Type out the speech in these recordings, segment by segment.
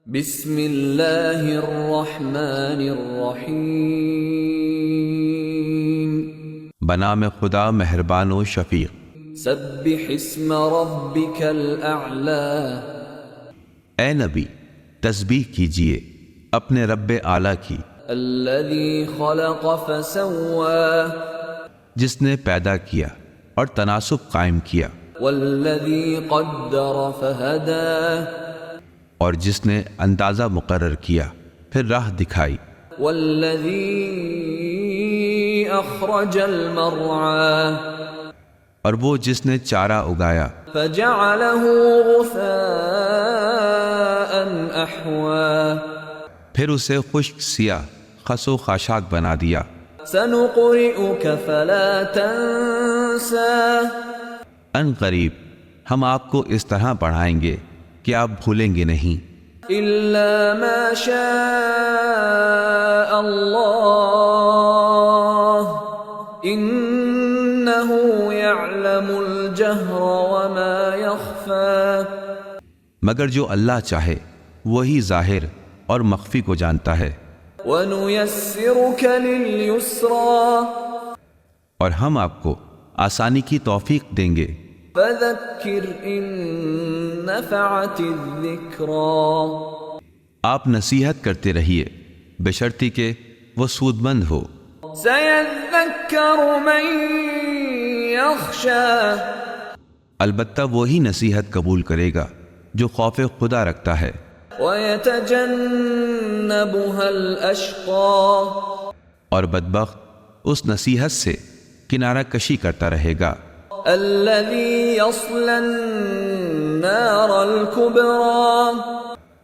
بسم اللہ الرحمن الرحیم، بنام خدا مہربان و شفیق۔ سبح اسم ربک الاعلی، اے نبی تسبیح کیجئے اپنے رب اعلیٰ کی، الذی خلق فسوی، جس نے پیدا کیا اور تناسب قائم کیا، والذی قدر فہدی، اور جس نے اندازہ مقرر کیا پھر راہ دکھائی، والذی اخرج المرعی، اور وہ جس نے چارہ اگایا فجعلہ غثاء احوی، پھر اسے خشک سیاہ خس و خاشاک بنا دیا۔ سنقرئک فلا تنسى، ان قریب ہم آپ کو اس طرح پڑھائیں گے کہ آپ بھولیں گے نہیں، الا ما شاء اللہ انہ یعلم الجہر وما یخفی، مگر جو اللہ چاہے وہی ظاہر اور مخفی کو جانتا ہے۔ وَنُيَسِّرُكَ لِلْيُسْرَى، اور ہم آپ کو آسانی کی توفیق دیں گے، فَذَكِّرْ إِن نَّفَعَتِ الذِّكْرَى، آپ نصیحت کرتے رہیے بشرطی کہ وہ سود مند ہو۔ سَيَذَّكَّرُ مَن يَخْشَىٰ، البتہ وہی نصیحت قبول کرے گا جو خوف خدا رکھتا ہے۔ وَيَتَجَنَّبُهَا الْأَشْقَى، اور بدبخت اس نصیحت سے کنارہ کشی کرتا رہے گا، الَّذِي يَصْلَى النَّارَ الْكُبْرَى،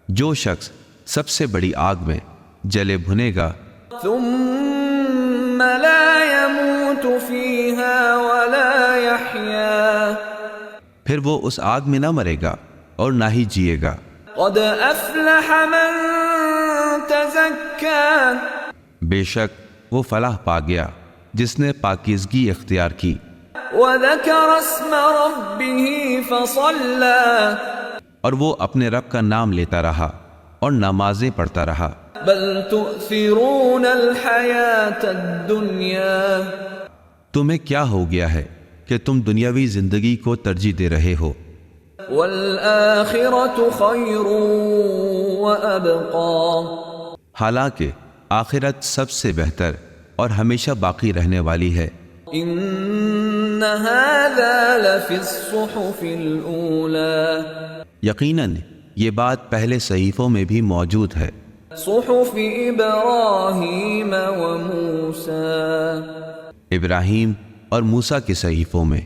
جو شخص سب سے بڑی آگ میں جلے بھنے گا، ثُمَّ لَا يَمُوتُ فِيهَا وَلَا يَحْيَا، پھر وہ اس آگ میں نہ مرے گا اور نہ ہی جیے گا۔ قَدْ أَفْلَحَ مَن تَزَكَّىٰ، بے شک وہ فلاح پا گیا جس نے پاکیزگی اختیار کی، وَذَكَرَ اسْمَ رَبِّهِ فَصَلَّىٰ، اور وہ اپنے رب کا نام لیتا رہا اور نمازیں پڑھتا رہا۔ بَلْ تُؤْثِرُونَ الْحَيَاةَ الدُّنْيَا، تمہیں کیا ہو گیا ہے کہ تم دنیاوی زندگی کو ترجیح دے رہے ہو، وَالْآخِرَةُ خَيْرٌ وَأَبْقَىٰ، حالانکہ آخرت سب سے بہتر اور ہمیشہ باقی رہنے والی ہے۔ إِنَّ هَٰذَا لَفِي الصُّحُفِ الْأُولَىٰ، یقیناً یہ بات پہلے صحیفوں میں بھی موجود ہے، صُحُفِ إِبْرَاهِيمَ وَمُوسَىٰ، ابراہیم اور موسیٰ کے صحیفوں میں۔